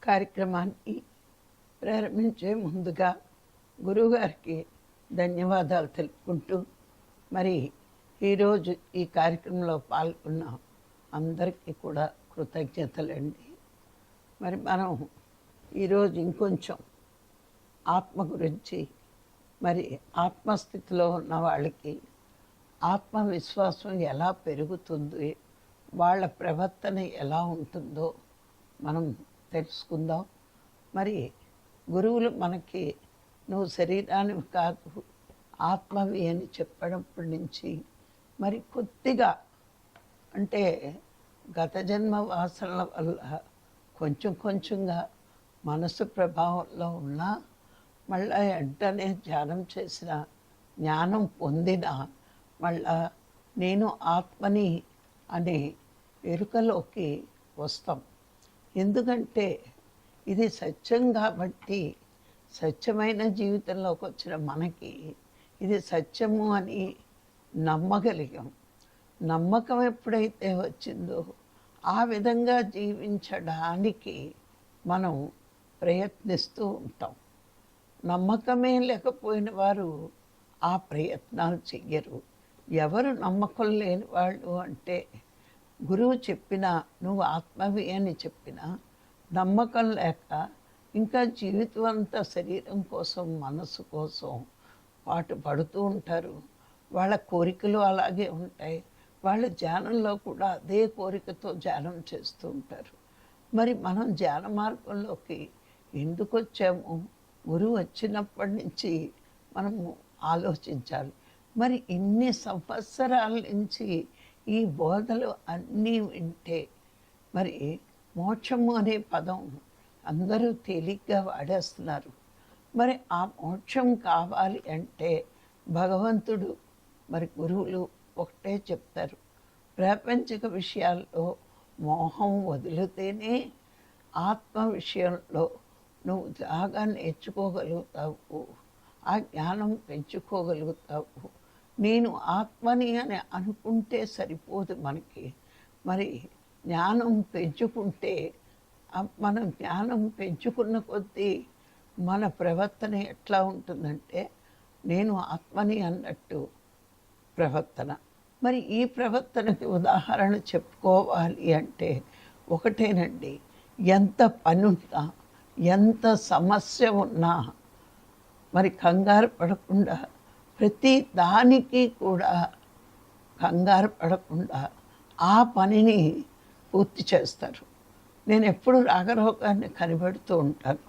కార్యక్రమాన్ని ప్రారంభించే ముందుగా గురువుగారికి ధన్యవాదాలు తెలుపుకుంటూ, మరి ఈరోజు ఈ కార్యక్రమంలో పాల్గొన్న అందరికీ కూడా కృతజ్ఞతలండి. మరి మనం ఈరోజు ఇంకొంచెం ఆత్మ గురించి, మరి ఆత్మస్థితిలో ఉన్న వాళ్ళకి ఆత్మవిశ్వాసం ఎలా పెరుగుతుంది, వాళ్ళ ప్రవర్తన ఎలా ఉంటుందో మనం తెలుసుకుందాం. మరి గురువులు మనకి నువ్వు శరీరానివి కాదు ఆత్మవి అని చెప్పినప్పటి నుంచి మరి కొద్దిగా అంటే గత జన్మ వాసనల వల్ల కొంచెం కొంచెంగా మనసు ప్రభావంలో ఉన్నా మళ్ళా వెంటనే ధ్యానం చేసిన జ్ఞానం పొందిన మళ్ళా నేను ఆత్మని అనే ఎరుకలోకి వస్తాం. ఎందుకంటే ఇది సత్యం కాబట్టి, సత్యమైన జీవితంలోకి వచ్చిన మనకి ఇది సత్యము అని నమ్మగలిగాం. నమ్మకం ఎప్పుడైతే వచ్చిందో ఆ విధంగా జీవించడానికి మనం ప్రయత్నిస్తూ ఉంటాం. నమ్మకమే లేకపోయిన వారు ఆ ప్రయత్నాలు చెయ్యరు. ఎవరు నమ్మకం లేని వాళ్ళు అంటే గురువు చెప్పినా, నువ్వు ఆత్మవి అని చెప్పినా నమ్మకం లేక ఇంకా జీవితం అంతా శరీరం కోసం, మనసు కోసం పాటు పడుతూ ఉంటారు. వాళ్ళ కోరికలు అలాగే ఉంటాయి. వాళ్ళ ధ్యానంలో కూడా అదే కోరికతో ధ్యానం చేస్తూ ఉంటారు. మరి మనం ధ్యాన మార్గంలోకి ఎందుకు వచ్చాము? గురువు వచ్చినప్పటి నుంచి మనము ఆలోచించాలి. మరి ఇన్ని సంవత్సరాల నుంచి ఈ బోధలు అన్నీ వింటే మరి మోక్షము అనే పదం అందరూ తేలిగ్గా వాడేస్తున్నారు. మరి ఆ మోక్షం కావాలి అంటే భగవంతుడు మరి గురువులు ఒకటే చెప్తారు, ప్రాపంచిక విషయాల్లో మోహం వదిలితేనే ఆత్మ విషయంలో నువ్వు బాగా నేర్చుకోగలుగుతావు, ఆ జ్ఞానం పెంచుకోగలుగుతావు. నేను ఆత్మని అని అనుకుంటే సరిపోదు మనకి. మరి జ్ఞానం పెంచుకుంటే మనం జ్ఞానం పెంచుకున్న కొద్దీ మన ప్రవర్తన ఎట్లా ఉంటుందంటే నేను ఆత్మని అన్నట్టు ప్రవర్తన. మరి ఈ ప్రవర్తనకి ఉదాహరణ చెప్పుకోవాలి అంటే ఒకటేనండి, ఎంత పని ఉన్నా, ఎంత సమస్య ఉన్నా మరి కంగారు పడకుండా, ప్రతి దానికి కూడా కంగారు పడకుండా ఆ పనిని పూర్తి చేస్తారు. నేను ఎప్పుడు రాగరోగాన్ని కనిపెడుతూ ఉంటాను.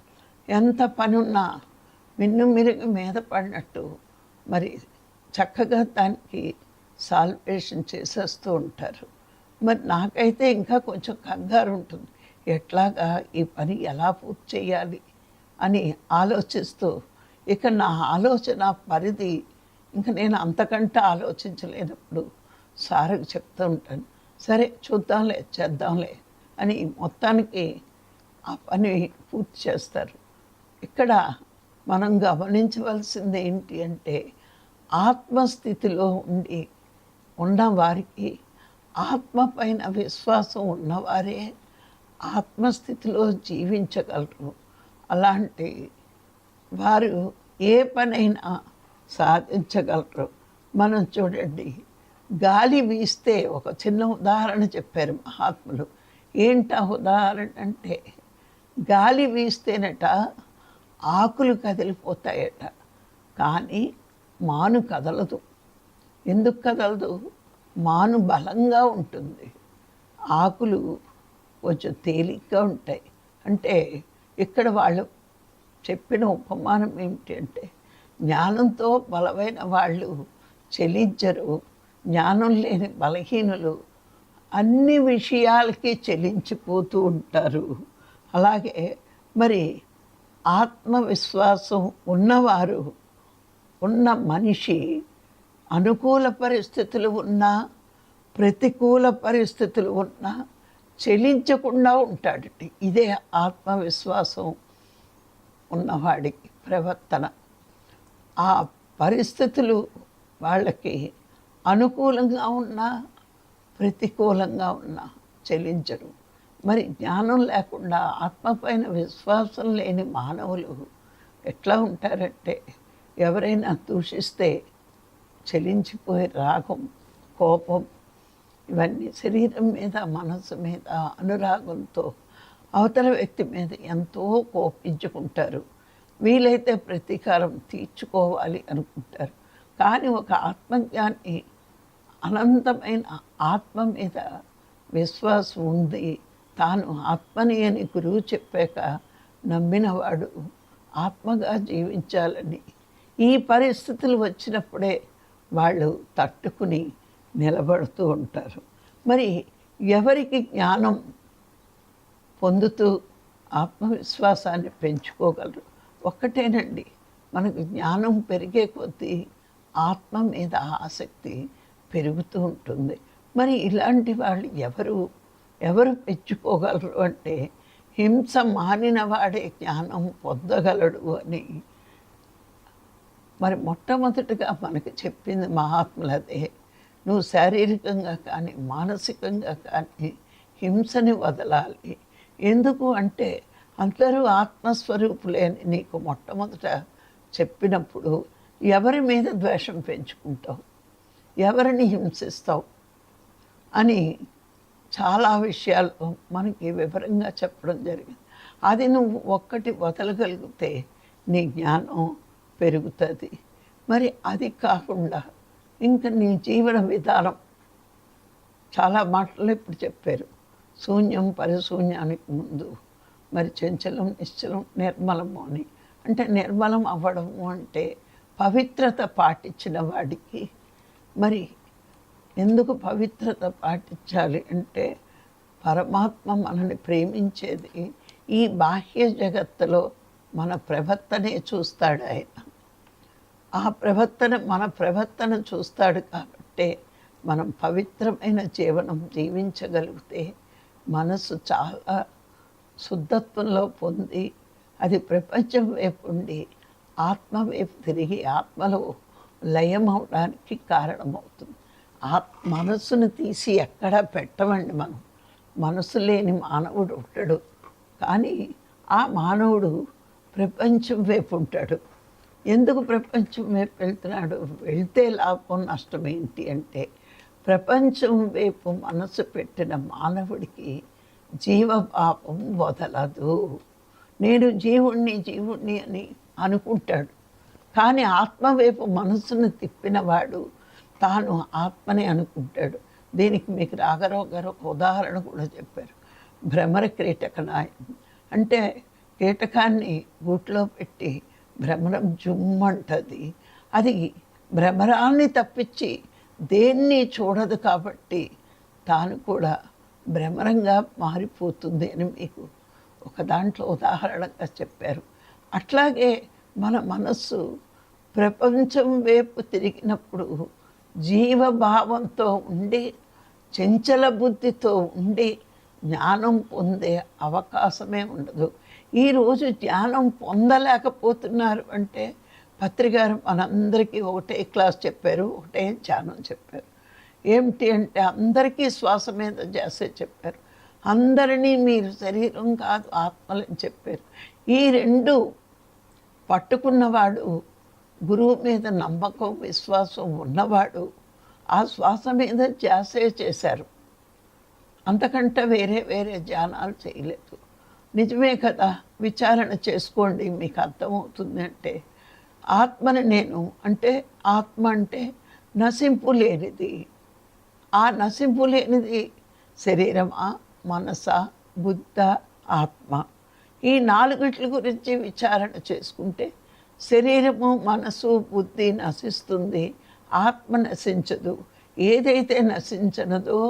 ఎంత పని ఉన్నా మిన్ను మిరుగు మీద పడినట్టు మరి చక్కగా దానికి సాల్వేషన్ చేసేస్తూ ఉంటారు. మరి నాకైతే ఇంకా కొంచెం కంగారు ఉంటుంది, ఎట్లాగా ఈ పని ఎలా పూర్తి చేయాలి అని ఆలోచిస్తూ, ఇక నా ఆలోచన పరిధి ఇంకా నేను అంతకంటే ఆలోచించలేనప్పుడు సార్కి చెప్తూ ఉంటాను, సరే చూద్దాంలే చేద్దాంలే అని మొత్తానికి ఆ పని పూర్తి చేస్తారు. ఇక్కడ మనం గమనించవలసింది ఏంటి అంటే ఆత్మస్థితిలో ఉన్నవారికి, ఆత్మ పైన విశ్వాసం ఉన్నవారే ఆత్మస్థితిలో జీవించగలరు. అలాంటి వారు ఏ పనైనా సాధించగలరు. మనం చూడండి, గాలి వీస్తే ఒక చిన్న ఉదాహరణ చెప్పారు మహాత్ములు. ఏంట ఉదాహరణ అంటే గాలి వీస్తేనట ఆకులు కదిలిపోతాయట, కానీ మాను కదలదు. ఎందుకు కదలదు? మాను బలంగా ఉంటుంది, ఆకులు కొంచెం తేలిగ్గా ఉంటాయి. అంటే ఇక్కడ వాళ్ళు చెప్పిన ఉపమానం ఏమిటి అంటే జ్ఞానంతో బలమైన వాళ్ళు చెలించరు, జ్ఞానం లేని బలహీనులు అన్ని విషయాలకి చెలించిపోతూ ఉంటారు. అలాగే మరి ఆత్మవిశ్వాసం ఉన్నవారు, ఉన్న మనిషి అనుకూల పరిస్థితులు ఉన్నా, ప్రతికూల పరిస్థితులు ఉన్నా చెలించకుండా ఉంటాడు. ఇదే ఆత్మవిశ్వాసం ఉన్నవాడికి ప్రవర్తన. ఆ పరిస్థితులు వాళ్ళకి అనుకూలంగా ఉన్నా, ప్రతికూలంగా ఉన్నా చెలించరు. మరి జ్ఞానం లేకుండా ఆత్మ పైన విశ్వాసం లేని మానవులు ఎట్లా ఉంటారంటే, ఎవరైనా దూషిస్తే చలించిపోయే రాగం, కోపం, ఇవన్నీ శరీరం మీద, మనసు మీద అనురాగంతో అవతల వ్యక్తి మీద ఎంతో కోపించుకుంటారు. వీలైతే ప్రతీకారం తీర్చుకోవాలి అనుకుంటారు. కానీ ఒక ఆత్మజ్ఞాని అనంతమైన ఆత్మ మీద విశ్వాసం ఉంది. తాను ఆత్మని అని గురువు చెప్పాక నమ్మినవాడు ఆత్మగా జీవించాలని, ఈ పరిస్థితులు వచ్చినప్పుడే వాళ్ళు తట్టుకుని నిలబడుతూ ఉంటారు. మరి ఎవరికి జ్ఞానం పొందుతూ ఆత్మవిశ్వాసాన్ని పెంచుకోగలరు? ఒక్కటేనండి, మనకు జ్ఞానం పెరిగే కొద్దీ ఆత్మ మీద ఆసక్తి పెరుగుతూ ఉంటుంది. మరి ఇలాంటి వాళ్ళు ఎవరు పెంచుకోగలరు అంటే, హింస మానిన వాడే జ్ఞానం పొందగలడు అని మరి మొట్టమొదటిగా మనకు చెప్పింది మహాత్ములదే. నువ్వు శారీరకంగా కానీ మానసికంగా కానీ హింసని వదలాలి. ఎందుకు అంటే అందరూ ఆత్మస్వరూపులే అని నీకు మొట్టమొదట చెప్పినప్పుడు ఎవరి మీద ద్వేషం పెంచుకుంటావు, ఎవరిని హింసిస్తావు అని చాలా విషయాలు మనకి వివరంగా చెప్పడం జరిగింది. అది నువ్వు ఒక్కటి వదలగలిగితే నీ జ్ఞానం పెరుగుతుంది. మరి అది కాకుండా ఇంకా నీ జీవన విధానం, చాలా మాటలు ఇప్పుడు చెప్పారు. శూన్యం పరిశూన్యానికి ముందు మరి చంచలం నిశ్చలం నిర్మలము అని. అంటే నిర్మలం అవ్వడము అంటే పవిత్రత పాటించిన వాడికి. మరి ఎందుకు పవిత్రత పాటించాలి అంటే, పరమాత్మ మనల్ని ప్రేమించేది ఈ బాహ్య జగత్తులో మన ప్రవర్తనే చూస్తాడు ఆయన. ఆ మన ప్రవర్తన చూస్తాడు కాబట్టే మనం పవిత్రమైన జీవనం జీవించగలిగితే మనసు చాలా శుద్ధత్వంలో పొంది అది ప్రపంచం వైపు ఉండి ఆత్మ వైపు తిరిగి ఆత్మలో లయం అవడానికి కారణమవుతుంది. మనసును తీసి ఎక్కడా పెట్టమండి మనం. మనసు లేని మానవుడు ఉంటాడు, కానీ ఆ మానవుడు ప్రపంచం వైపు ఉంటాడు. ఎందుకు ప్రపంచం వైపు వెళ్తున్నాడు? వెళ్తే లాభం నష్టం ఏంటి అంటే, ప్రపంచం వైపు మనసు పెట్టిన మానవుడికి జీవపాపం వదలదు. నేను జీవుణ్ణి అని అనుకుంటాడు, కానీ ఆత్మ వైపు మనసును తిప్పినవాడు తాను ఆత్మని అనుకుంటాడు. దీనికి మీకు రాఘరావు గారు ఒక ఉదాహరణ కూడా చెప్పారు. భ్రమర కీటక నాయం అంటే, కీటకాన్ని గూట్లో పెట్టి భ్రమరం జుమ్మంటుంది. అది భ్రమరాన్ని తప్పించి దేన్ని చూడదు కాబట్టి తాను కూడా భ్రమరంగా మారిపోతుంది అని మీకు ఒక దాంట్లో ఉదాహరణగా చెప్పారు. అట్లాగే మన మనస్సు ప్రపంచం వైపు తిరిగినప్పుడు జీవభావంతో ఉండి చంచల బుద్ధితో ఉండి జ్ఞానం పొందే అవకాశమే ఉండదు. ఈరోజు జ్ఞానం పొందలేకపోతున్నారు అంటే, పత్రికారు మనందరికీ ఒకటే క్లాస్ చెప్పారు, ఒకటే ధ్యానం చెప్పారు. ఏమిటి అంటే, అందరికీ శ్వాస మీద చేసే చెప్పారు. అందరినీ మీరు శరీరం కాదు ఆత్మలని చెప్పారు. ఈ రెండు పట్టుకున్నవాడు, గురువు మీద నమ్మకం విశ్వాసం ఉన్నవాడు ఆ శ్వాస మీద ధ్యాసే చేశారు. అంతకంటే వేరే ధ్యానాలు చేయలేదు. నిజమే కదా, విచారణ చేసుకోండి, మీకు అర్థమవుతుంది. అంటే ఆత్మని నేను అంటే, ఆత్మ అంటే నశింపు లేనిది. ఆ నశింపు లేనిది శరీరమా, మనసా, బుద్ధ, ఆత్మ. ఈ నాలుగిట్ల గురించి విచారణ చేసుకుంటే శరీరము, మనసు, బుద్ధి నశిస్తుంది, ఆత్మ నశించదు. ఏదైతే నశించనదో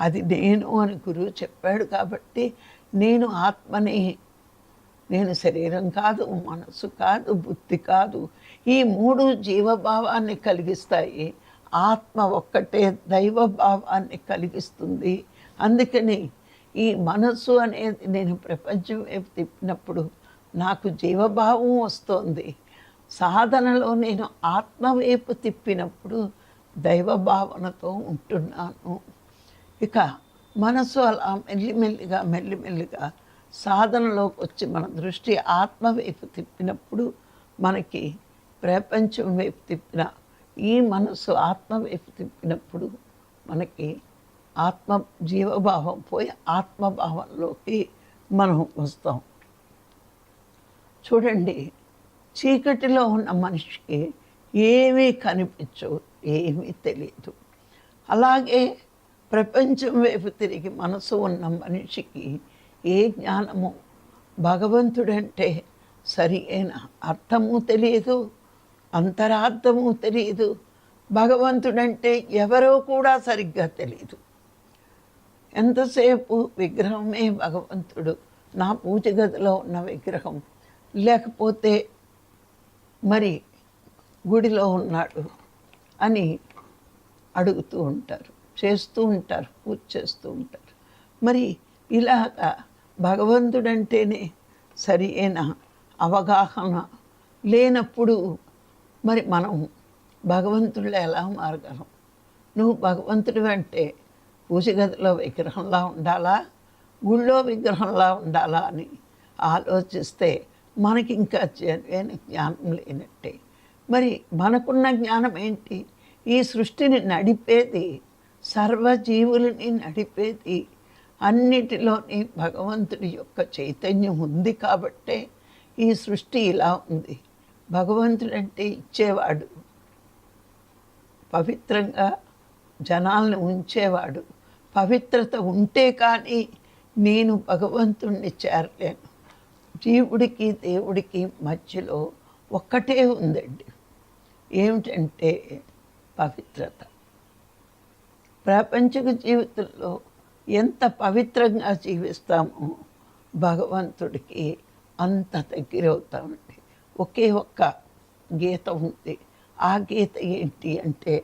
అది నేను అని గురువు చెప్పాడు. కాబట్టి నేను ఆత్మని, నేను శరీరం కాదు, మనసు కాదు, బుద్ధి కాదు. ఈ మూడు జీవభావాన్ని కలిగిస్తాయి. ఆత్మ ఒక్కటే దైవభావాన్ని కలిగిస్తుంది. అందుకని ఈ మనసు అనేది నేను ప్రపంచం వైపు తిప్పినప్పుడు నాకు జీవభావం వస్తుంది. సాధనలో నేను ఆత్మ వైపు తిప్పినప్పుడు దైవభావనతో ఉంటున్నాను. ఇక మనసు అలా మెల్లిమెల్లిగా మెల్లిమెల్లిగా సాధనలోకి వచ్చి మన దృష్టి ఆత్మ వైపు తిప్పినప్పుడు మనకి ప్రపంచం వైపు తిప్పిన ఈ మనసు ఆత్మ వైపు తిప్పినప్పుడు మనకి ఆత్మ జీవభావం పోయి ఆత్మభావంలోకి మనం వస్తాం. చూడండి, చీకటిలో ఉన్న మనిషికి ఏమీ కనిపించవు, ఏమీ తెలియదు. అలాగే ప్రపంచం వైపు తిరిగి మనసు ఉన్న మనిషికి ఏ జ్ఞానము, భగవంతుడంటే సరి అయిన అర్థము తెలియదు, అంతరార్థము తెలియదు. భగవంతుడంటే ఎవరో కూడా సరిగ్గా తెలియదు. ఎంతసేపు విగ్రహమే భగవంతుడు, నా పూజ గదిలో ఉన్న విగ్రహం, లేకపోతే మరి గుడిలో ఉన్నాడు అని అడుగుతూ ఉంటారు, చేస్తూ ఉంటారు, పూజ చేస్తూ ఉంటారు. మరి ఇలాగా భగవంతుడంటేనే సరి అయిన అవగాహన లేనప్పుడు మరి మనం భగవంతుడిలో ఎలా మారగలం? నువ్వు భగవంతుడు అంటే పూజ గదిలో విగ్రహంలా ఉండాలా, గుళ్ళో విగ్రహంలా ఉండాలా అని ఆలోచిస్తే మనకి ఇంకా జన్మైన జ్ఞానం లేనట్టే. మరి మనకున్న జ్ఞానం ఏంటి? ఈ సృష్టిని నడిపేది, సర్వజీవులని నడిపేది, అన్నిటిలోని భగవంతుడి యొక్క చైతన్యం ఉంది కాబట్టే ఈ సృష్టి ఇలా ఉంది. భగవంతుడంటే ఇచ్చేవాడు, పవిత్రంగా జనాలను ఉంచేవాడు. పవిత్రత ఉంటే కానీ నేను భగవంతుణ్ణి చేరలేను. జీవుడికి దేవుడికి మధ్యలో ఒక్కటే ఉందండి, ఏమిటంటే పవిత్రత. ప్రాపంచిక జీవితంలో ఎంత పవిత్రంగా జీవిస్తామో భగవంతుడికి అంత దగ్గరవుతామండి. ఒకే ఒక్క గీత ఉంది. ఆ గీత ఏంటి అంటే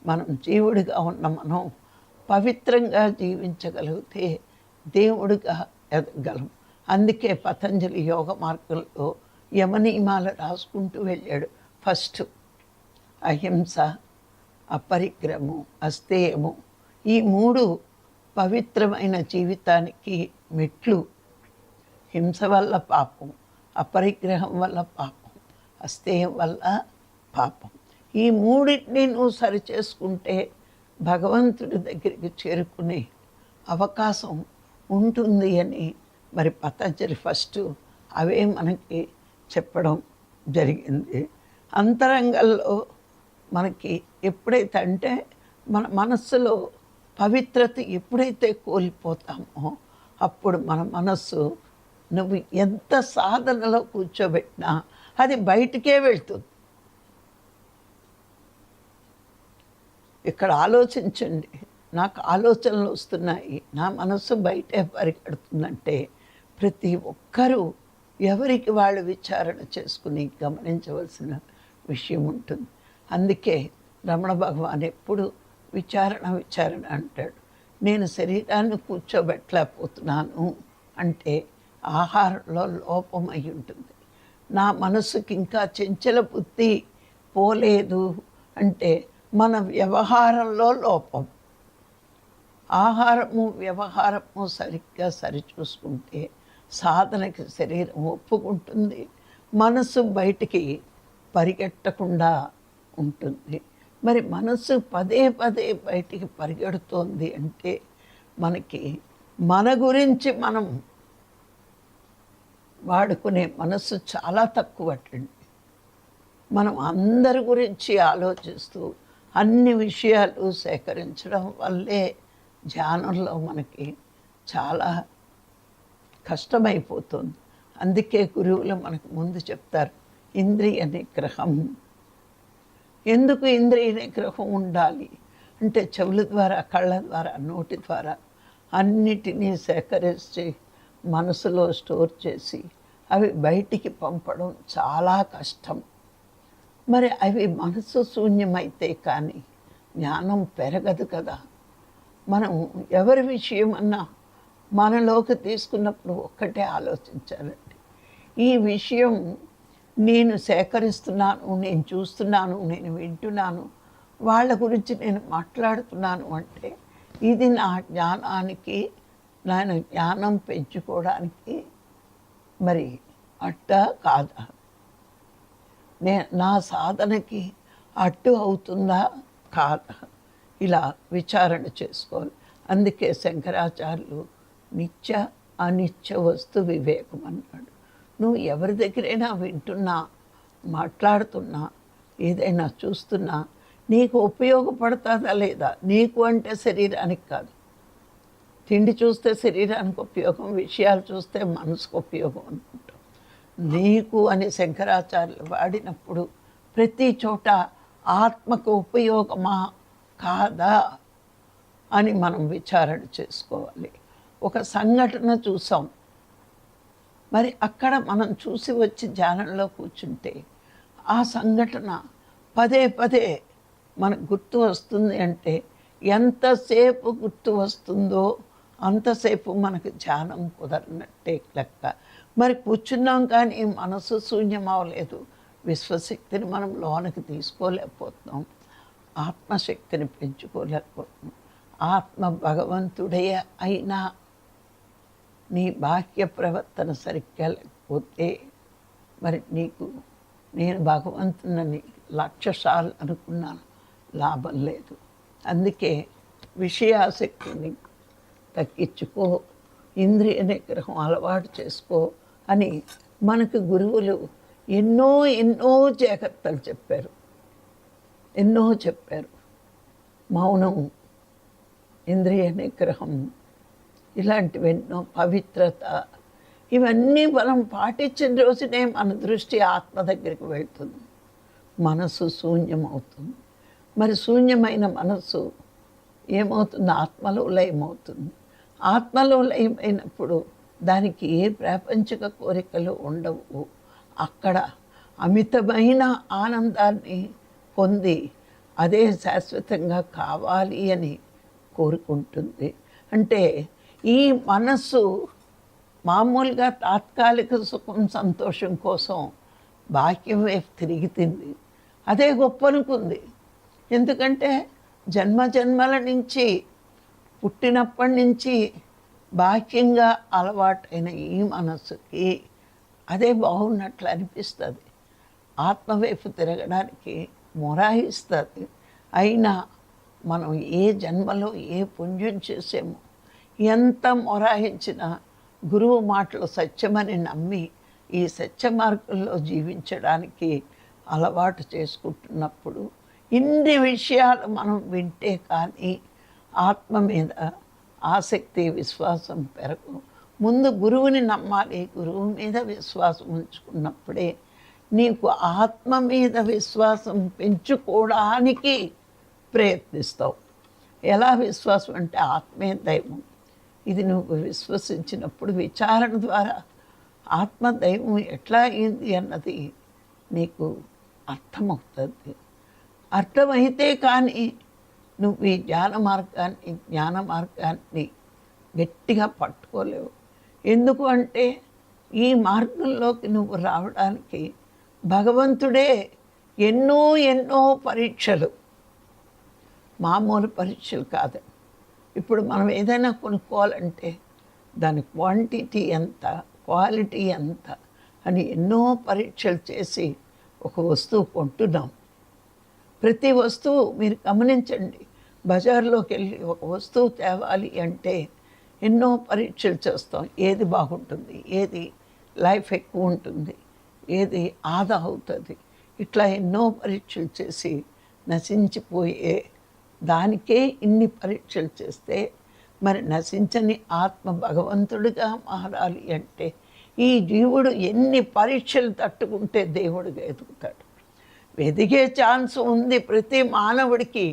మనం జీవుడిగా ఉన్న మనం పవిత్రంగా జీవించగలిగితే దేవుడిగా ఎదగలం. అందుకే పతంజలి యోగ మార్గంలో యమనియమాలు రాసుకుంటూ వెళ్ళాడు. ఫస్ట్ అహింస, అపరిగ్రహము, అస్తేయము, ఈ 3 పవిత్రమైన జీవితానికి మెట్లు. హింస వల్ల పాపం, అపరిగ్రహం వల్ల పాపం, అస్తేయం వల్ల పాపం. ఈ 3టిని నువ్వు సరిచేసుకుంటే భగవంతుడి దగ్గరికి చేరుకునే అవకాశం ఉంటుంది అని మరి పతంజలి ఫస్ట్ అవే మనకి చెప్పడం జరిగింది. అంతరంగంలో మనకి ఎప్పుడైతే అంటే మన మనస్సులో పవిత్రత ఎప్పుడైతే కోల్పోతామో అప్పుడు మన మనస్సు నువ్వు ఎంత సాధనలో కూర్చోబెట్టినా అది బయటికే వెళ్తుంది. ఇక్కడ ఆలోచించండి, నాకు ఆలోచనలు వస్తున్నాయి, నా మనస్సు బయటే పరిగెడుతుందంటే ప్రతి ఒక్కరూ ఎవరికి వాళ్ళు విచారణ చేసుకుని గమనించవలసిన విషయం ఉంటుంది. అందుకే రమణ భగవాన్ ఎప్పుడు విచారణ అంటాడు. నేను శరీరాన్ని కూర్చోబెట్టలేకపోతున్నాను అంటే ఆహారంలో లోపం అయి ఉంటుంది. నా మనసుకి ఇంకా చంచల బుద్ధి పోలేదు అంటే మన వ్యవహారంలో లోపం. ఆహారము వ్యవహారము సరిగ్గా సరిచూసుకుంటే సాధనకి శరీరం ఒప్పుకుంటుంది, మనసు బయటికి పరిగెట్టకుండా ఉంటుంది. మరి మనసు పదే పదే బయటికి పరిగెడుతోంది అంటే మనకి మన గురించి మనం వాడుకునే మనసు చాలా తక్కువటండి. మనం అందరి గురించి ఆలోచిస్తూ అన్ని విషయాలు సేకరించడం వల్లే ధ్యానంలో మనకి చాలా కష్టమైపోతుంది. అందుకే గురువులు మనకు ముందు చెప్తారు ఇంద్రియ నిగ్రహం. ఎందుకు ఇంద్రియ నిగ్రహం ఉండాలి అంటే చెవుల ద్వారా, కళ్ళ ద్వారా, నోటి ద్వారా అన్నిటినీ సేకరించి మనసులో స్టోర్ చేసి అవి బయటికి పంపడం చాలా కష్టం. మరి అవి మనసు శూన్యమైతే కానీ జ్ఞానం పెరగదు కదా. మనం ఎవరి విషయం అన్నా మనలోకి తీసుకున్నప్పుడు ఒక్కటే ఆలోచించాలండి, ఈ విషయం నేను సేకరిస్తున్నాను, నేను చూస్తున్నాను, నేను వింటున్నాను, వాళ్ళ గురించి నేను మాట్లాడుతున్నాను అంటే ఇది నా జ్ఞానానికి, నేను జ్ఞానం పెంచుకోవడానికి మరి అట్టా కాదా, నా సాధనకి అడ్డు అవుతుందా కాదా, ఇలా విచారణ చేసుకోవాలి. అందుకే శంకరాచార్యులు నిత్య అనిత్య వస్తు వివేకం అన్నాడు. నువ్వు ఎవరి దగ్గరైనా వింటున్నా, మాట్లాడుతున్నా, ఏదైనా చూస్తున్నా నీకు ఉపయోగపడుతుందా లేదా, నీకు అంటే శరీరానికి కాదు. తిండి చూస్తే శరీరానికి ఉపయోగం, విషయాలు చూస్తే మనసుకు ఉపయోగం అనుకుంటాం. నీకు అని శంకరాచార్యులు వాడినప్పుడు ప్రతి చోట ఆత్మకు ఉపయోగమా కాదా అని మనం విచారణ చేసుకోవాలి. ఒక సంఘటన చూసాం, మరి అక్కడ మనం చూసి వచ్చి ధ్యానంలో కూర్చుంటే ఆ సంఘటన పదే పదే మనకు గుర్తు వస్తుంది అంటే ఎంతసేపు గుర్తు వస్తుందో అంతసేపు మనకు ధ్యానం కుదరనట్టే లెక్క. మరి కూర్చున్నాం కానీ మనసు శూన్యం అవ్వలేదు, విశ్వశక్తిని మనం లోనికి తీసుకోలేకపోతున్నాం, ఆత్మశక్తిని పెంచుకోలేకపోతున్నాం. ఆత్మ భగవంతుడే అయినా నీ బాహ్య ప్రవర్తన సరిగ్గా లేకపోతే మరి నీకు నేను భగవంతునని లక్ష్యశాలు అనుకున్నాను, లాభం లేదు. అందుకే విషయాసక్తిని తగ్గించుకో, ఇంద్రియ నిగ్రహం అలవాటు చేసుకో అని మనకు గురువులు ఎన్నో ఎన్నో జాగ్రత్తలు చెప్పారు, ఎన్నో చెప్పారు. మౌనం, ఇంద్రియ నిగ్రహం, ఇలాంటివెన్నో, పవిత్రత, ఇవన్నీ మనం పాటించిన రోజునే మన దృష్టి ఆత్మ దగ్గరికి వెళ్తుంది, మనసు శూన్యమవుతుంది. మరి శూన్యమైన మనసు ఏమవుతుంది, ఆత్మలో లయమవుతుంది. ఆత్మలో లయమైనప్పుడు దానికి ఏ ప్రాపంచిక కోరికలు ఉండవు. అక్కడ అమితమైన ఆనందాన్ని పొంది అదే శాశ్వతంగా కావాలి అని కోరుకుంటుంది. అంటే ఈ మనస్సు మామూలుగా తాత్కాలిక సుఖం సంతోషం కోసం బాహ్యం వైపు తిరిగితుంది, అదే గొప్ప అనుకుంది. ఎందుకంటే జన్మ జన్మల నుంచి, పుట్టినప్పటి నుంచి బాహ్యంగా అలవాటైన ఈ మనస్సుకి అదే బాగున్నట్లు అనిపిస్తుంది, ఆత్మవైపు తిరగడానికి మొరాయిస్తుంది. అయినా మనం ఏ జన్మలో ఏ పుణ్యం చేసామో, ఎంత మొరాయించినా గురువు మాటలు సత్యమని నమ్మి ఈ సత్య మార్గంలో జీవించడానికి అలవాటు చేసుకుంటున్నప్పుడు ఇన్ని విషయాలు మనం వింటే కానీ ఆత్మ మీద ఆసక్తి, విశ్వాసం పెరగవు. ముందు గురువుని నమ్మాలి, గురువు మీద విశ్వాసం ఉంచుకున్నప్పుడే నీకు ఆత్మ మీద విశ్వాసం పెంచుకోవడానికి ప్రయత్నిస్తావు. ఎలా విశ్వాసం అంటే ఆత్మే దైవం. ఇది నువ్వు విశ్వసించినప్పుడు విచారణ ద్వారా ఆత్మదైవం ఎట్లా అయింది అన్నది నీకు అర్థమవుతుంది. అర్థమైతే కానీ నువ్వు ఈ జ్ఞాన మార్గాన్ని గట్టిగా పట్టుకోలేవు. ఎందుకు అంటే ఈ మార్గంలోకి నువ్వు రావడానికి భగవంతుడే ఎన్నో ఎన్నో పరీక్షలు, మామూలు పరీక్షలు కాదు. ఇప్పుడు మనం ఏదైనా కొనుక్కోవాలంటే దాని క్వాంటిటీ ఎంత, క్వాలిటీ ఎంత అని ఎన్నో పరీక్షలు చేసి ఒక వస్తువు కొంటున్నాం. ప్రతి వస్తువు మీరు గమనించండి, బజార్లోకి వెళ్ళి ఒక వస్తువు తేవాలి అంటే ఎన్నో పరీక్షలు చేస్తాం. ఏది బాగుంటుంది, ఏది లైఫ్ ఎక్కువ ఉంటుంది, ఏది ఆదా అవుతుంది, ఇట్లా ఎన్నో పరీక్షలు చేసి నశించిపోయే దానికే ఇన్ని పరీక్షలు చేస్తే మరి నశించని ఆత్మ భగవంతుడిగా మారాలి అంటే ఈ జీవుడు ఎన్ని పరీక్షలు తట్టుకుంటే దేవుడిగా ఎదుగుతాడు. ఎదిగే ఛాన్స్ ఉంది, ప్రతి మానవుడికి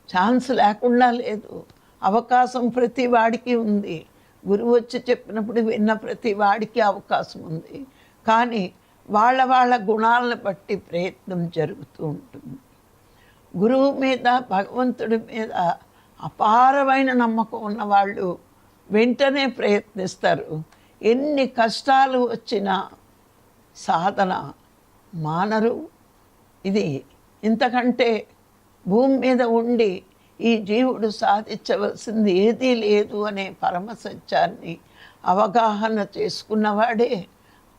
ఛాన్స్ లేకుండా లేదు, అవకాశం ప్రతి వాడికి ఉంది. గురువు వచ్చి చెప్పినప్పుడు విన్న ప్రతి వాడికి అవకాశం ఉంది. కానీ వాళ్ళ గుణాలను బట్టి ప్రయత్నం జరుగుతూ ఉంటుంది. గురువు మీద, భగవంతుడి మీద అపారమైన నమ్మకం ఉన్నవాళ్ళు వెంటనే ప్రయత్నిస్తారు. ఎన్ని కష్టాలు వచ్చినా సాధన మానరు. ఇది ఇంతకంటే భూమి మీద ఉండి ఈ జీవుడు సాధించవలసింది ఏదీ లేదు అనే పరమసత్యాన్ని అవగాహన చేసుకున్నవాడే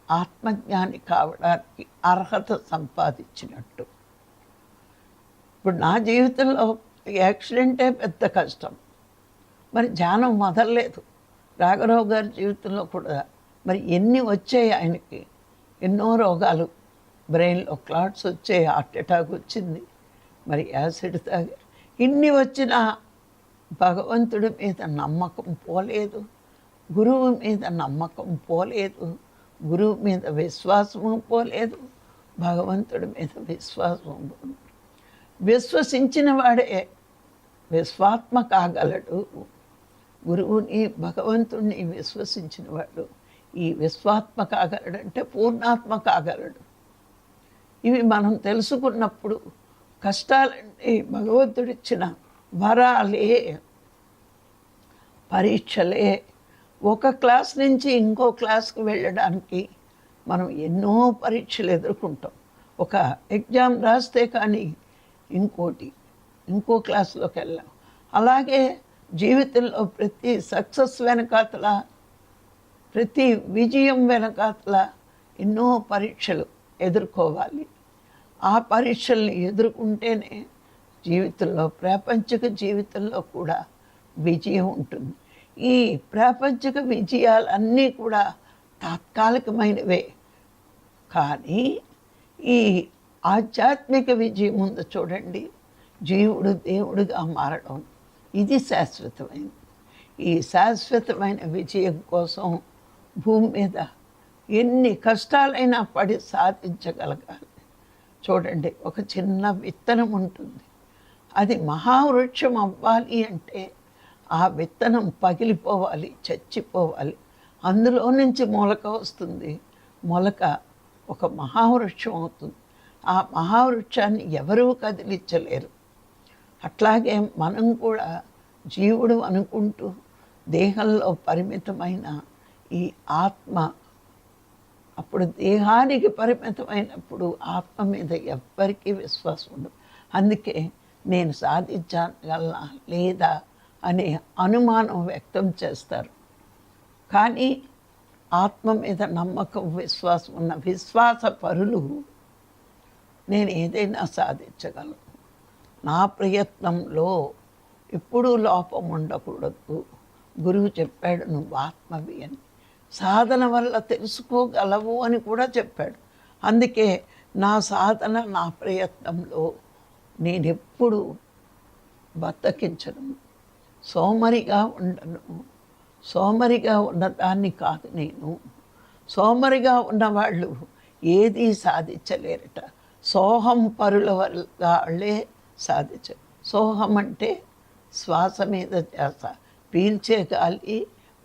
ఆత్మజ్ఞాని కావడానికి అర్హత సంపాదించినట్టు. ఇప్పుడు నా జీవితంలో యాక్సిడెంటే పెద్ద కష్టం, మరి ధ్యానం మొదలలేదు. రాఘరావు గారి జీవితంలో కూడా మరి ఎన్ని వచ్చాయి ఆయనకి, ఎన్నో రోగాలు, బ్రెయిన్లో క్లాట్స్ వచ్చాయి, హార్ట్ అటాక్ వచ్చింది, మరి యాసిడ్ తాగారు. ఇన్ని వచ్చినా భగవంతుడి మీద నమ్మకం పోలేదు, గురువు మీద నమ్మకం పోలేదు, గురువు మీద విశ్వాసము పోలేదు, భగవంతుడి మీద విశ్వాసం. విశ్వసించిన వాడే విశ్వాత్మ కాగలడు. గురువుని భగవంతుడిని విశ్వసించిన వాడు ఈ విశ్వాత్మ కాగలడంటే పూర్ణాత్మ కాగలడు. ఇవి మనం తెలుసుకున్నప్పుడు కష్టాలంటే భగవంతుడిచ్చిన వరాలే, పరీక్షలే. ఒక క్లాస్ నుంచి ఇంకో క్లాస్కి వెళ్ళడానికి మనం ఎన్నో పరీక్షలు ఎదుర్కొంటాం. ఒక ఎగ్జామ్ రాస్తే కానీ ఇంకో క్లాస్లోకి వెళ్ళాం. అలాగే జీవితంలో ప్రతి సక్సెస్ వెనకాతల, ప్రతి విజయం వెనకాతల ఎన్నో పరీక్షలు ఎదుర్కోవాలి. ఆ పరీక్షల్ని ఎదుర్కొంటేనే జీవితంలో, ప్రాపంచిక జీవితంలో కూడా విజయం ఉంటుంది. ఈ ప్రాపంచిక విజయాలన్నీ కూడా తాత్కాలికమైనవే, కానీ ఈ ఆధ్యాత్మిక విజయం ఉంది చూడండి, జీవుడు దేవుడుగా మారడం, ఇది శాశ్వతమైనది. ఈ శాశ్వతమైన విజయం కోసం భూమి మీద ఎన్ని కష్టాలైనా పడి సాధించగలగాలి. చూడండి, ఒక చిన్న విత్తనం ఉంటుంది, అది మహావృక్షం అవ్వాలి అంటే ఆ విత్తనం పగిలిపోవాలి, చచ్చిపోవాలి, అందులో నుంచి మొలక వస్తుంది. మొలక ఒక మహావృక్షం అవుతుంది. ఆ మహావృక్షాన్ని ఎవరూ కదిలించలేరు. అట్లాగే మనం కూడా జీవుడు అనుకుంటూ దేహంలో పరిమితమైన ఈ ఆత్మ, అప్పుడు దేహానికి పరిమితమైనప్పుడు ఆత్మ మీద ఎవ్వరికీ విశ్వాసం ఉండదు. అందుకే నేను సాధించగలనా లేదా అనే అనుమానం వ్యక్తం చేస్తారు. కానీ ఆత్మ మీద నమ్మకం, విశ్వాసం ఉన్న విశ్వాస పరులు నేను ఏదైనా సాధించగలను, నా ప్రయత్నంలో ఎప్పుడూ లోపం ఉండకూడదు. గురువు చెప్పాడు, నువ్వు ఆత్మవి అని, సాధన వల్ల తెలుసుకోగలవు అని కూడా చెప్పాడు. అందుకే నా సాధన, నా ప్రయత్నంలో నేను ఎప్పుడు బద్దకించను, సోమరిగా ఉండను. సోమరిగా ఉన్నదాన్ని కాదు నేను. సోమరిగా ఉన్నవాళ్ళు ఏదీ సాధించలేరట. సోహం పరుల వాళ్ళే సాధించారు. సోహం అంటే శ్వాస మీద ధ్యాస, పీల్చే గాలి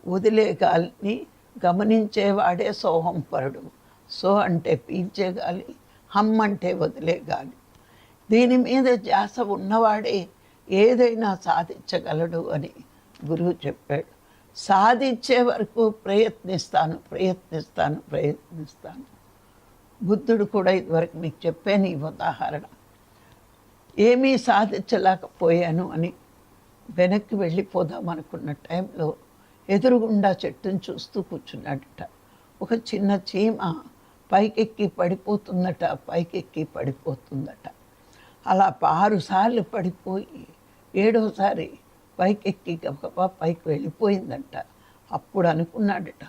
వదిలే గాలిని గమనించేవాడే సోహం పరుడు. సో అంటే పీల్చే గాలి, హమ్ అంటే వదిలే గాలి. దీని మీద ధ్యాస ఉన్నవాడే ఏదైనా సాధించగలడు అని గురువు చెప్పాడు. సాధించే వరకు ప్రయత్నిస్తాను. బుద్ధుడు కూడా ఇదివరకు మీకు చెప్పాను ఈ ఉదాహరణ. ఏమీ సాధించలేకపోయాను అని వెనక్కి వెళ్ళిపోదాం అనుకున్న టైంలో ఎదురుగుండా చెట్టును చూస్తూ కూర్చున్నాడట. ఒక చిన్న చీమ పైకెక్కి పడిపోతుందట. అలా 6 సార్లు పడిపోయి 7వసారి పైకెక్కి గబగబా పైకి వెళ్ళిపోయిందంట. అప్పుడు అనుకున్నాడట,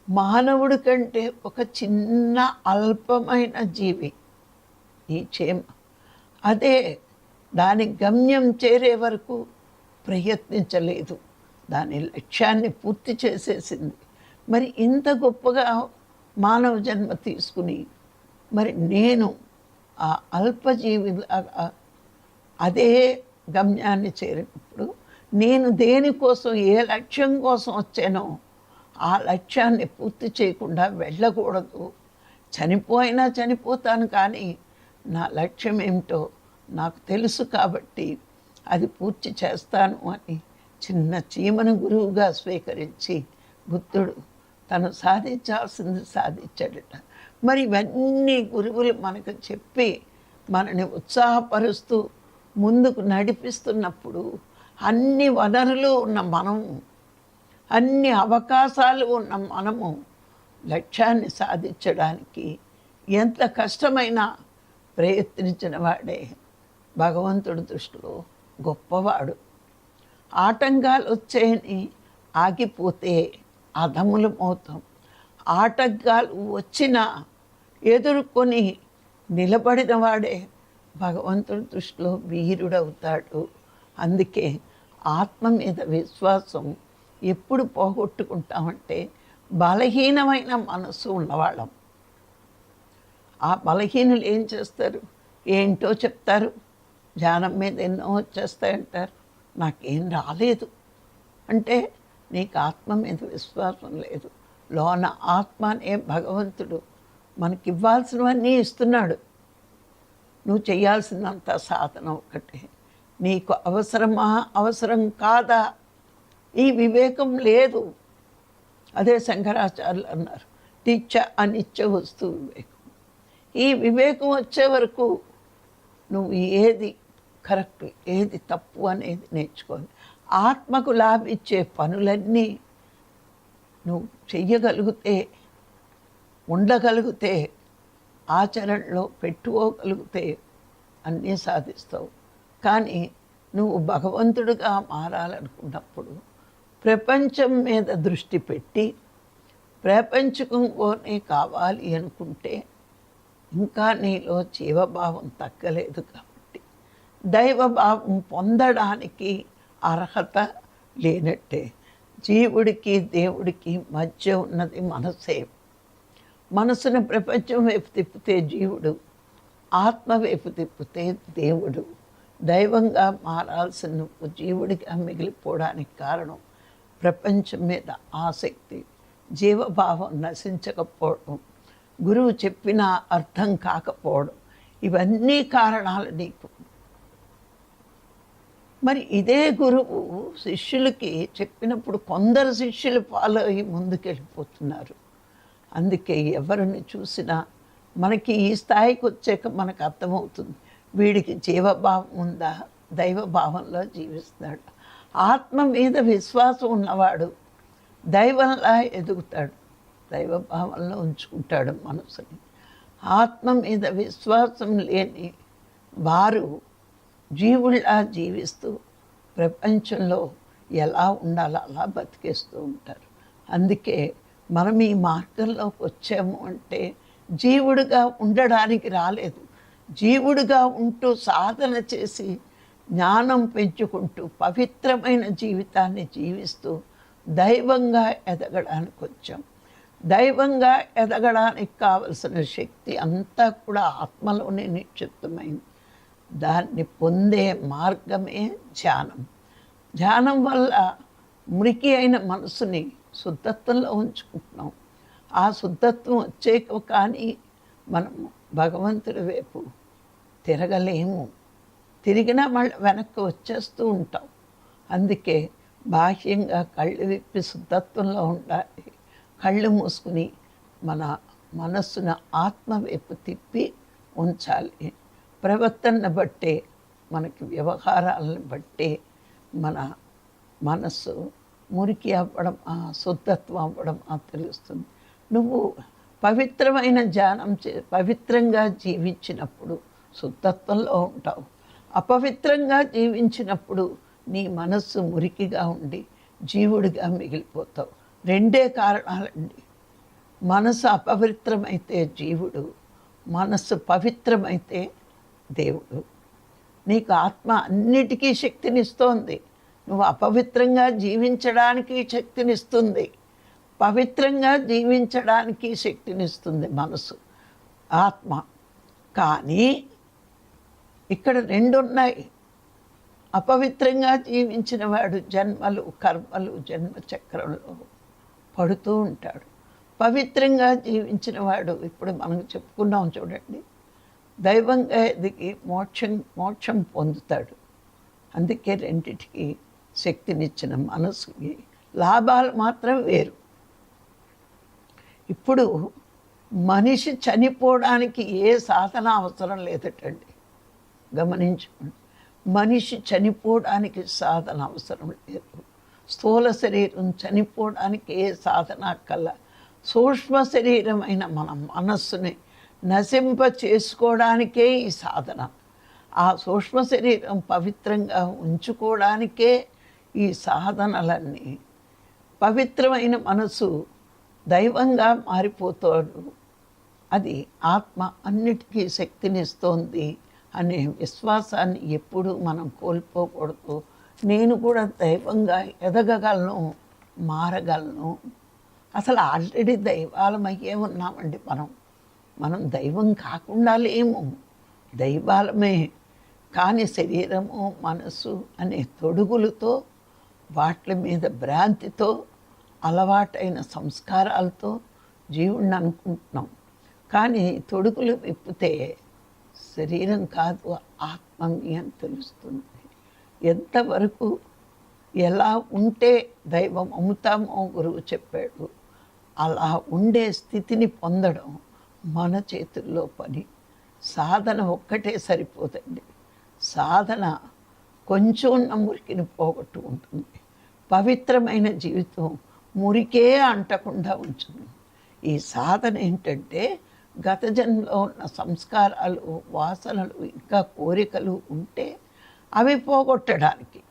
మానవుడి కంటే ఒక చిన్న అల్పమైన జీవి ఈ చీమ. అదే దాని గమ్యం చేరే వరకు ప్రయత్నించలేదు, దాని లక్ష్యాన్ని పూర్తి చేసేసింది. మరి ఇంత గొప్పగా మానవ జన్మ తీసుకుని మరి నేను ఆ అల్పజీవిలాగా అదే గమ్యాన్ని చేరినప్పుడు నేను దేనికోసం, ఏ లక్ష్యం కోసం వచ్చానో ఆ లక్ష్యాన్ని పూర్తి చేయకుండా వెళ్ళకూడదు. చనిపోయినా చనిపోతాను, కానీ నా లక్ష్యం ఏమిటో నాకు తెలుసు కాబట్టి అది పూర్తి చేస్తాను అని చిన్న చీమను గురువుగా స్వీకరించి బుద్ధుడు తను సాధించాల్సింది సాధించాడట. మరి ఇవన్నీ గురువులు మనకు చెప్పి మనని ఉత్సాహపరుస్తూ ముందుకు నడిపిస్తున్నప్పుడు అన్ని వనరులు ఉన్న మనము, అన్ని అవకాశాలు ఉన్న మనము లక్ష్యాన్ని సాధించడానికి ఎంత కష్టమైనా ప్రయత్నించిన వాడే భగవంతుడి దృష్టిలో గొప్పవాడు. ఆటంకాలు వచ్చాయని ఆగిపోతే అధములు మోతాం. ఆటంకాలు వచ్చినా ఎదుర్కొని నిలబడిన వాడే భగవంతుడి దృష్టిలో వీరుడవుతాడు. అందుకే ఆత్మ మీద విశ్వాసం ఎప్పుడు పోగొట్టుకుంటామంటే బలహీనమైన మనసు ఉన్నవాళ్ళం. ఆ బలహీనులు ఏం చేస్తారు? ఏంటో చెప్తారు, ధ్యానం మీద ఎన్నో వచ్చేస్తాయంటారు, నాకేం రాలేదు అంటే నీకు ఆత్మ మీద విశ్వాసం లేదు. లోన ఆత్మ అనే భగవంతుడు మనకి ఇవ్వాల్సినవన్నీ ఇస్తున్నాడు. నువ్వు చేయాల్సినంత సాధన ఒకటే. నీకు అవసరమా అవసరం కాదా ఈ వివేకం లేదు. అదే శంకరాచార్యులు అన్నారు, నిత్య అనిత్య వస్తు వివేకం. ఈ వివేకం వచ్చే వరకు నువ్వు ఏది కరెక్ట్ ఏది తప్పు అనేది నేర్చుకోవాలి. ఆత్మకు లాభించే పనులన్నీ నువ్వు చెయ్యగలిగితే, ఉండగలిగితే, ఆచరణలో పెట్టుకోగలిగితే అన్నీ సాధిస్తావు. కానీ నువ్వు భగవంతుడిగా మారాలనుకున్నప్పుడు ప్రపంచం మీద దృష్టి పెట్టి ప్రపంచకంలోనే కావాలి అనుకుంటే ఇంకా నీలో జీవభావం తగ్గలేదు. కాబట్టి దైవభావం పొందడానికి అర్హత లేనట్టే. జీవుడికి దేవుడికి మధ్య ఉన్నది మనసే. మనసును ప్రపంచం వైపు తిప్పితే జీవుడు, ఆత్మ వైపు తిప్పితే దేవుడు. దైవంగా మారాల్సిన నువ్వు జీవుడిగా మిగిలిపోవడానికి కారణం ప్రపంచం మీద ఆసక్తి, జీవభావం నశించకపోవడం, గురువు చెప్పినా అర్థం కాకపోవడం, ఇవన్నీ కారణాలు నీకు. మరి ఇదే గురువు శిష్యులకి చెప్పినప్పుడు కొందరు శిష్యులు ఫాలో అయ్యి ముందుకెళ్ళిపోతున్నారు. అందుకే ఎవరిని చూసినా మనకి ఈ స్థాయికి వచ్చాక మనకు అర్థమవుతుంది, వీడికి జీవభావం ఉందా, దైవభావంలో జీవిస్తాడు. ఆత్మ మీద విశ్వాసం ఉన్నవాడు దైవంలా ఎదుగుతాడు, దైవభావంలో ఉంచుకుంటాడు మనసుని. ఆత్మ మీద విశ్వాసం లేని వారు జీవుల్లా జీవిస్తూ ప్రపంచంలో ఎలా ఉండాలో అలా బతికేస్తూ ఉంటారు. అందుకే మనం ఈ మార్గంలోకి వచ్చాము అంటే జీవుడిగా ఉండడానికి రాలేదు. జీవుడిగా ఉంటూ సాధన చేసి జ్ఞానం పెంచుకుంటూ పవిత్రమైన జీవితాన్ని జీవిస్తూ దైవంగా ఎదగడానికి వచ్చాం. దైవంగా ఎదగడానికి కావలసిన శక్తి అంతా కూడా ఆత్మలోనే నిక్షిప్తమైంది. దాన్ని పొందే మార్గమే ధ్యానం. ధ్యానం వల్ల మురికి అయిన మనసుని శుద్ధత్వంలో ఉంచుకుంటున్నాం. ఆ శుద్ధత్వం వచ్చేక కానీ మనము భగవంతుడి వైపు తిరగలేము. తిరిగినా మళ్ళీ వెనక్కి వచ్చేస్తూ ఉంటాం. అందుకే బాహ్యంగా కళ్ళు విప్పి శుద్ధత్వంలో ఉండాలి. కళ్ళు మూసుకుని మన మనస్సును ఆత్మ వైపు తిప్పి ఉంచాలి. ప్రవర్తనను బట్టే, మనకి వ్యవహారాలను బట్టే మన మనస్సు మురికి అవ్వడం, శుద్ధత్వం అవ్వడం తెలుస్తుంది. నువ్వు పవిత్రమైన ధ్యానం పవిత్రంగా జీవించినప్పుడు శుద్ధత్వంలో ఉంటావు. అపవిత్రంగా జీవించినప్పుడు నీ మనస్సు మురికిగా ఉండి జీవుడిగా మిగిలిపోతావు. రెండే కారణాలండి. మనసు అపవిత్రమైతే జీవుడు, మనస్సు పవిత్రమైతే దేవుడు. నీకు ఆత్మ అన్నిటికీ శక్తినిస్తోంది. నువ్వు అపవిత్రంగా జీవించడానికి శక్తినిస్తుంది, పవిత్రంగా జీవించడానికి శక్తినిస్తుంది మనసు, ఆత్మ. కానీ ఇక్కడ రెండు ఉన్నాయి. అపవిత్రంగా జీవించిన వాడు జన్మలు కర్మలు జన్మచక్రంలో పడుతూ ఉంటాడు. పవిత్రంగా జీవించిన వాడు ఇప్పుడు మనం చెప్పుకున్నాం చూడండి, దైవంగా ఎదిగి మోక్షం పొందుతాడు. అందుకే రెండిటికి శక్తినిచ్చిన మనసుకి లాభాలు మాత్రం వేరు. ఇప్పుడు మనిషి చనిపోవడానికి ఏ సాధన అవసరం లేదటండి, గమనించుకోండి. మనిషి చనిపోవడానికి సాధన అవసరం లేదు. స్థూల శరీరం చనిపోవడానికి ఏ సాధన కల్లా సూక్ష్మ శరీరమైన మన మనస్సుని నశింప చేసుకోవడానికే ఈ సాధన. ఆ సూక్ష్మ శరీరం పవిత్రంగా ఉంచుకోవడానికే ఈ సాధనలన్నీ. పవిత్రమైన మనసు దైవంగా మారిపోతాడు. అది ఆత్మ అన్నిటికీ శక్తినిస్తోంది అనే విశ్వాసాన్ని ఎప్పుడూ మనం కోల్పోకూడదు. నేను కూడా దైవంగా ఎదగగలను, మారగలను. అసలు ఆల్రెడీ దైవాలమయ్యే ఉన్నామండి. మనం దైవం కాకుండా లేము, దైవాలమే. కానీ శరీరము మనసు అనే తొడుగులతో, వాటి మీద భ్రాంతితో, అలవాటైన సంస్కారాలతో జీవుణ్ణి అనుకుంటున్నాం. కానీ తొడుగులు విప్పితే శరీరం కాదు ఆత్మని అని తెలుస్తుంది. ఎంతవరకు ఎలా ఉంటే దైవం అమ్ముతామో గురువు చెప్పాడు. అలా ఉండే స్థితిని పొందడం మన చేతుల్లో పని. సాధన ఒక్కటే సరిపోదండి. సాధన కొంచెం ఉన్న మురికిని పోగొట్టుకుంటుంది. పవిత్రమైన జీవితం మురికే అంటకుండా ఉంచుతుంది. ఈ సాధన ఏంటంటే గత జన్మలో ఉన్న సంస్కారాలు, వాసనలు, ఇంకా కోరికలు ఉంటే అవి పోగొట్టడానికి.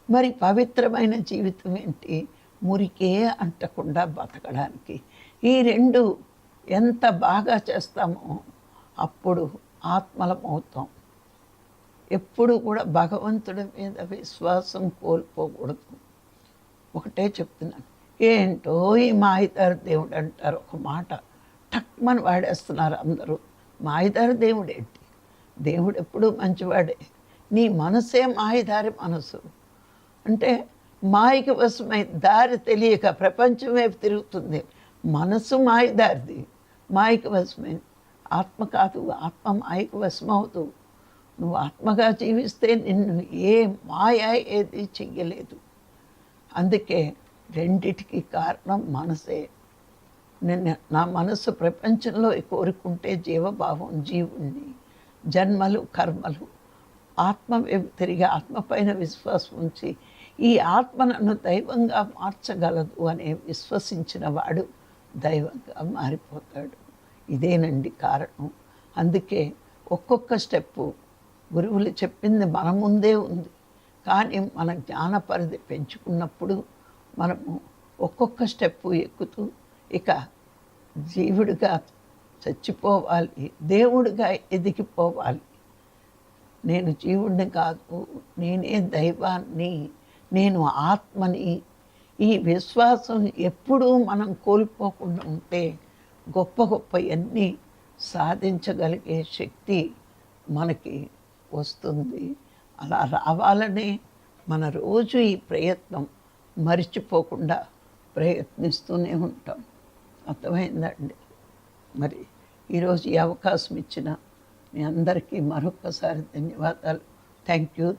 మరి పవిత్రమైన జీవితం ఏంటి? మురికే అంటకుండా బతకడానికి. ఈ రెండు ఎంత బాగా చేస్తామో అప్పుడు ఆత్మలమవుతాం. ఎప్పుడు కూడా భగవంతుడి మీద విశ్వాసం కోల్పోకూడదు. ఒకటే చెప్తున్నాను, ఏంటో ఈ మాయదారి దేవుడు అంటారు. ఒక మాట టక్మని వాడేస్తున్నారు అందరూ. మాయదారి దేవుడు ఏంటి? దేవుడు ఎప్పుడూ మంచివాడే. నీ మనసే మాయదారి మనసు. అంటే మాయకి వశమై దారి తెలియక ప్రపంచం వైపు తిరుగుతుంది. మనసు మాయదారిది, మాయకి వశమైంది. ఆత్మ కాదు, ఆత్మ మాయకి వశమవుతూ నువ్వు ఆత్మగా జీవిస్తే నిన్ను ఏ మాయ ఏది చెయ్యలేదు. అందుకే రెండిటికి కారణం మనసే. నా మనసు ప్రపంచంలో కోరుకుంటే జీవభావం, జీవుణ్ణి, జన్మలు, కర్మలు. ఆత్మ తిరిగి ఆత్మపైన విశ్వాసం ఉంచి ఈ ఆత్మ నన్ను దైవంగా మార్చగలదు అనే విశ్వసించిన వాడు దైవంగా మారిపోతాడు. ఇదేనండి కారణం. అందుకే ఒక్కొక్క స్టెప్పు గురువులు చెప్పింది మన ముందే ఉంది. కానీ మన జ్ఞాన పరిధి పెంచుకున్నప్పుడు మనము ఒక్కొక్క స్టెప్పు ఎక్కుతూ ఇక జీవుడిగా చచ్చిపోవాలి, దేవుడిగా ఎదిగిపోవాలి. నేను జీవుడిని కాదు, నేనే దైవాన్ని, నేను ఆత్మని. ఈ విశ్వాసం ఎప్పుడూ మనం కోల్పోకుండా ఉంటే గొప్ప గొప్ప అన్నీ సాధించగలిగే శక్తి మనకి వస్తుంది. అలా రావాలనే మన రోజు ఈ ప్రయత్నం మరిచిపోకుండా ప్రయత్నిస్తూనే ఉంటాం. అర్థమైందండి? మరి ఈరోజు ఈ అవకాశం ఇచ్చిన మీ అందరికీ మరొకసారి ధన్యవాదాలు. Thank you.